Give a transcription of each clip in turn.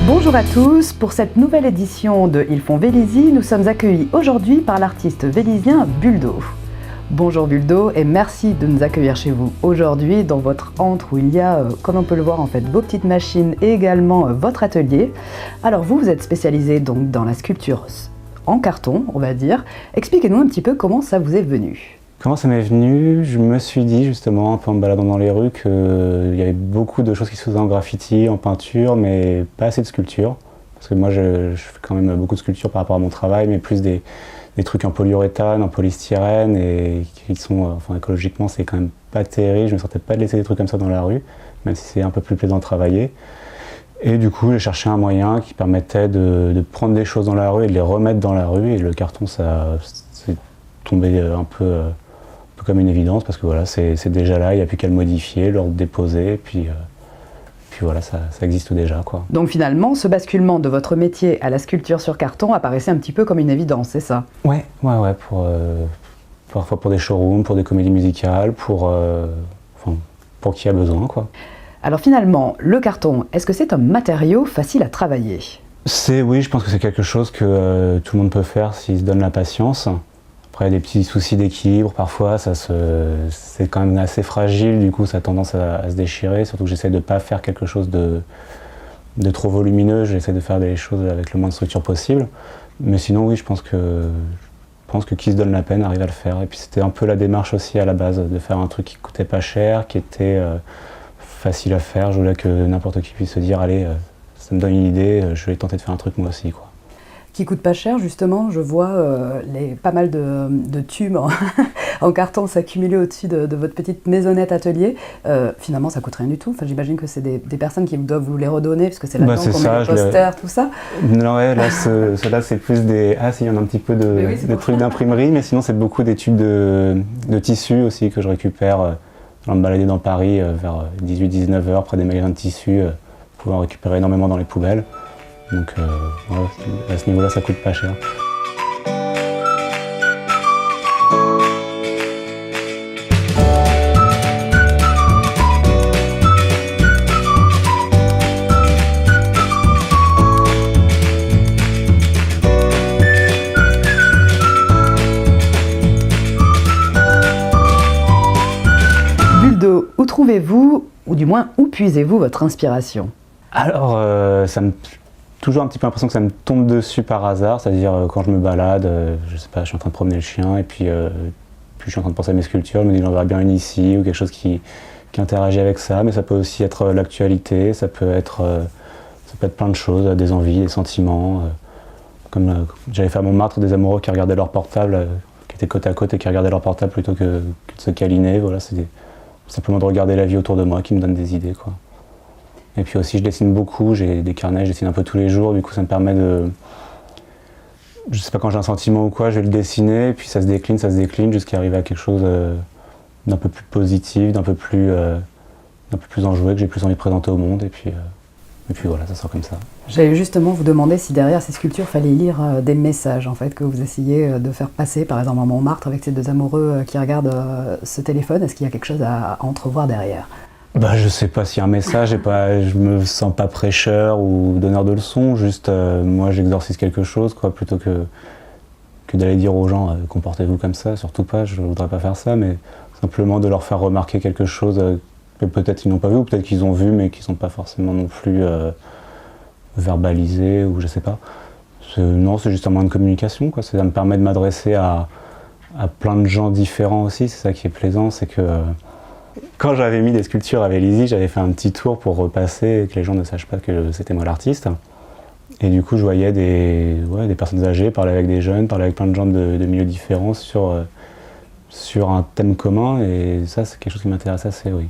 Bonjour à tous, pour cette nouvelle édition de Ils font Vélizy, nous sommes accueillis aujourd'hui par l'artiste vélisien Buldo. Bonjour Buldo et merci de nous accueillir chez vous aujourd'hui dans votre antre où il y a, comme on peut le voir en fait, vos petites machines et également votre atelier. Alors vous êtes spécialisé donc dans la sculpture en carton, on va dire. Expliquez-nous un petit peu comment ça vous est venu. Comment ça m'est venu? Je me suis dit justement, un peu en me baladant dans les rues, qu'il y avait beaucoup de choses qui se faisaient en graffiti, en peinture, mais pas assez de sculpture. Parce que moi je fais quand même beaucoup de sculpture par rapport à mon travail, mais plus des trucs en polyuréthane, en polystyrène, et qui sont, enfin écologiquement c'est quand même pas terrible. Je me sentais pas de laisser des trucs comme ça dans la rue, même si c'est un peu plus plaisant de travailler. Et du coup j'ai cherché un moyen qui permettait de prendre des choses dans la rue et de les remettre dans la rue, et le carton ça c'est tombé un peu comme une évidence, parce que voilà, c'est déjà là, il n'y a plus qu'à le modifier, le déposer, et puis voilà, ça existe déjà, quoi. Donc finalement, ce basculement de votre métier à la sculpture sur carton apparaissait un petit peu comme une évidence, c'est ça? Ouais, parfois pour des showrooms, pour des comédies musicales, pour qui a besoin, quoi. Alors finalement, le carton, est-ce que c'est un matériau facile à travailler? Oui, je pense que c'est quelque chose que tout le monde peut faire s'il se donne la patience. Après, il y a des petits soucis d'équilibre, parfois, c'est quand même assez fragile, du coup ça a tendance à se déchirer, surtout que j'essaie de ne pas faire quelque chose de trop volumineux, j'essaie de faire des choses avec le moins de structure possible. Mais sinon, oui, je pense que qui se donne la peine arrive à le faire. Et puis c'était un peu la démarche aussi à la base, de faire un truc qui coûtait pas cher, qui était facile à faire. Je voulais que n'importe qui puisse se dire, allez, ça me donne une idée, je vais tenter de faire un truc moi aussi, quoi. Qui coûte pas cher, justement, je vois pas mal de tubes en carton s'accumuler au-dessus de votre petite maisonnette atelier. Finalement, ça coûte rien du tout. Enfin, j'imagine que c'est des personnes qui doivent vous les redonner, parce que c'est là-dedans qu'on met les posters, tout ça. Non, ouais, là, ceux-là, c'est plus des... Ah si, il y en a un petit peu de trucs d'imprimerie, mais sinon, c'est beaucoup des tubes de tissu aussi que je récupère en me balader dans Paris vers 18-19 heures, près des magasins de tissus, pour pouvoir récupérer énormément dans les poubelles. Donc voilà, à ce niveau-là, ça coûte pas cher. Buldo, où trouvez-vous, ou du moins où puisez-vous votre inspiration? Alors, ça me... toujours un petit peu l'impression que ça me tombe dessus par hasard, c'est-à-dire quand je me balade, je sais pas, je suis en train de promener le chien et puis je suis en train de penser à mes sculptures, je me dis j'en verrais bien une ici ou quelque chose qui interagit avec ça, mais ça peut aussi être l'actualité, ça peut être plein de choses, des envies, des sentiments, comme j'avais fait à Montmartre des amoureux qui regardaient leur portable, qui étaient côte à côte et qui regardaient leur portable plutôt que de se câliner, voilà, c'est simplement de regarder la vie autour de moi qui me donne des idées, quoi. Et puis aussi je dessine beaucoup, j'ai des carnets, je dessine un peu tous les jours, du coup ça me permet de... Je sais pas, quand j'ai un sentiment ou quoi, je vais le dessiner, et puis ça se décline jusqu'à arriver à quelque chose d'un peu plus positif, d'un peu plus enjoué, que j'ai plus envie de présenter au monde, et puis voilà, ça sort comme ça. J'allais justement vous demander si derrière ces sculptures, fallait lire des messages en fait, que vous essayez de faire passer, par exemple à Montmartre avec ces deux amoureux qui regardent ce téléphone, est-ce qu'il y a quelque chose à entrevoir derrière? Bah, je sais pas s'il y a un message, je me sens pas prêcheur ou donneur de leçons, juste moi j'exorcise quelque chose, quoi, plutôt que d'aller dire aux gens comportez-vous comme ça, surtout pas, je voudrais pas faire ça, mais simplement de leur faire remarquer quelque chose que peut-être ils n'ont pas vu, ou peut-être qu'ils ont vu mais qui sont pas forcément non plus verbalisés, ou je sais pas. Non, c'est juste un moyen de communication, quoi. Ça me permet de m'adresser à plein de gens différents aussi, c'est ça qui est plaisant, c'est que quand j'avais mis des sculptures à Vélizy, j'avais fait un petit tour pour repasser et que les gens ne sachent pas que c'était moi l'artiste. Et du coup, je voyais des personnes âgées parler avec des jeunes, parler avec plein de gens de milieux différents sur un thème commun. Et ça, c'est quelque chose qui m'intéresse assez, oui.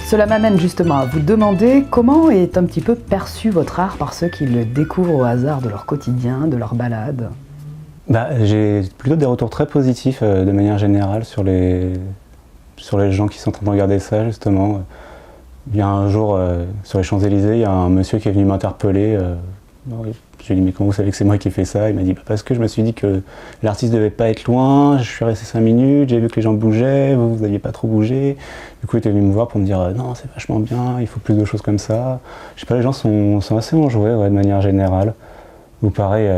Cela m'amène justement à vous demander comment est un petit peu perçu votre art par ceux qui le découvrent au hasard de leur quotidien, de leur balade. J'ai plutôt des retours très positifs de manière générale sur les gens qui sont en train de regarder ça justement. Il y a un jour sur les Champs-Élysées, il y a un monsieur qui est venu m'interpeller. Je lui ai dit mais comment vous savez que c'est moi qui ai fait ça? Il m'a dit parce que je me suis dit que l'artiste devait pas être loin, je suis resté 5 minutes, j'ai vu que les gens bougeaient, vous n'aviez pas trop bougé. Du coup il était venu me voir pour me dire non c'est vachement bien, il faut plus de choses comme ça. Je sais pas, les gens sont assez enjoués de manière générale. Ou pareil,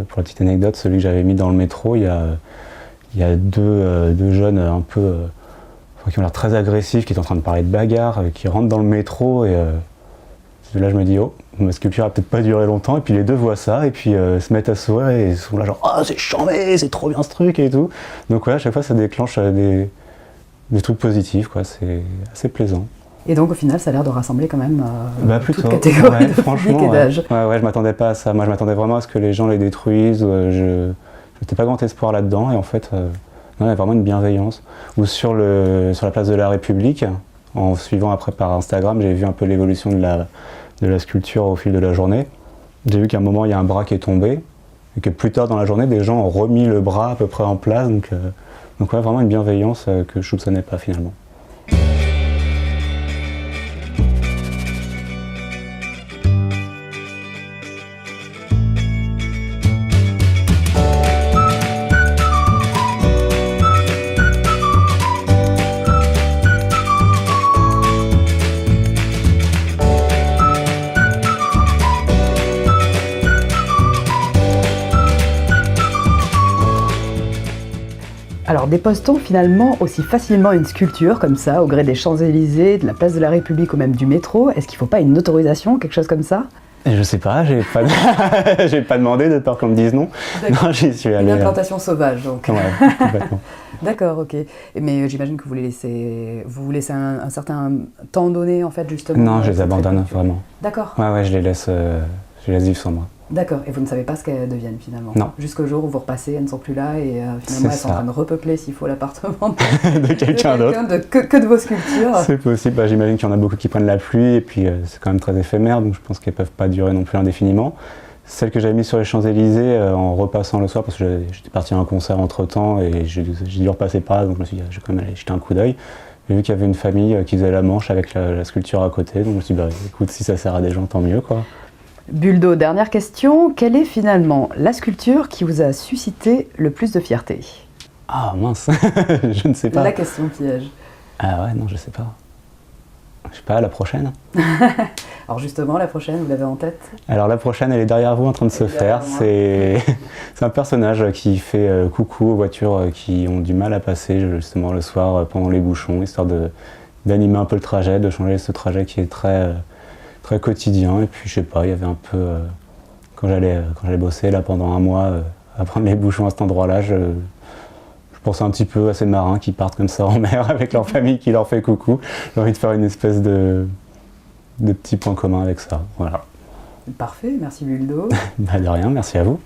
pour la petite anecdote, celui que j'avais mis dans le métro, il y a deux jeunes un peu qui ont l'air très agressifs, qui étaient en train de parler de bagarre, qui rentrent dans le métro et là je me dis oh, ma sculpture a peut-être pas duré longtemps et puis les deux voient ça et puis se mettent à sourire et ils sont là genre oh c'est chambé, c'est trop bien ce truc et tout. Donc ouais, à chaque fois ça déclenche des trucs positifs quoi, c'est assez plaisant. Et donc au final ça a l'air de rassembler quand même plutôt, toute catégorie de public et d'âge. Ouais, je m'attendais pas à ça, moi je m'attendais vraiment à ce que les gens les détruisent, je n'étais pas grand espoir là-dedans et en fait non, il y a vraiment une bienveillance. Ou sur la place de la République, en suivant après par Instagram, j'ai vu un peu l'évolution de la sculpture au fil de la journée. J'ai vu qu'à un moment il y a un bras qui est tombé et que plus tard dans la journée des gens ont remis le bras à peu près en place, donc ouais, vraiment une bienveillance que je soupçonnais pas finalement. Alors dépose-t-on finalement aussi facilement une sculpture comme ça, au gré des Champs-Élysées, de la place de la République ou même du métro? Est-ce qu'il ne faut pas une autorisation, quelque chose comme ça? Je sais pas, j'ai pas demandé de peur qu'on me dise non. Non, j'y suis allé. Une implantation sauvage donc. Ouais, complètement. D'accord, ok. Mais j'imagine que vous vous laissez un certain temps donné en fait justement. Non, je les abandonne vraiment. D'accord. Ouais, je les laisse vivre sans moi. D'accord, et vous ne savez pas ce qu'elles deviennent finalement? Non. Jusqu'au jour où vous repassez, elles ne sont plus là et finalement elles sont en train de repeupler s'il faut l'appartement de quelqu'un d'autre. Que de vos sculptures. C'est possible, j'imagine qu'il y en a beaucoup qui prennent la pluie et puis c'est quand même très éphémère donc je pense qu'elles ne peuvent pas durer non plus indéfiniment. Celle que j'avais mise sur les Champs-Élysées en repassant le soir parce que j'étais parti à un concert entre temps et j'ai dû repasser par là donc je me suis dit je vais quand même aller jeter un coup d'œil. J'ai vu qu'il y avait une famille qui faisait la manche avec la sculpture à côté donc je me suis dit écoute si ça sert à des gens tant mieux quoi. Buldo, dernière question. Quelle est finalement la sculpture qui vous a suscité le plus de fierté? Ah mince, je ne sais pas. La question piège. Ah ouais, non, je sais pas. Je sais pas, la prochaine. Alors justement, la prochaine, vous l'avez en tête? Alors la prochaine, elle est derrière vous en train de se faire. C'est un personnage qui fait coucou aux voitures qui ont du mal à passer justement le soir pendant les bouchons, histoire d'animer un peu le trajet, de changer ce trajet qui est très quotidien. Et puis je sais pas, il y avait un peu quand j'allais bosser là pendant un mois à prendre les bouchons à cet endroit-là, je pensais un petit peu à ces marins qui partent comme ça en mer avec leur famille qui leur fait coucou. J'ai envie de faire une espèce de petit point commun avec ça. Voilà. Parfait, merci Buldo. De rien, merci à vous.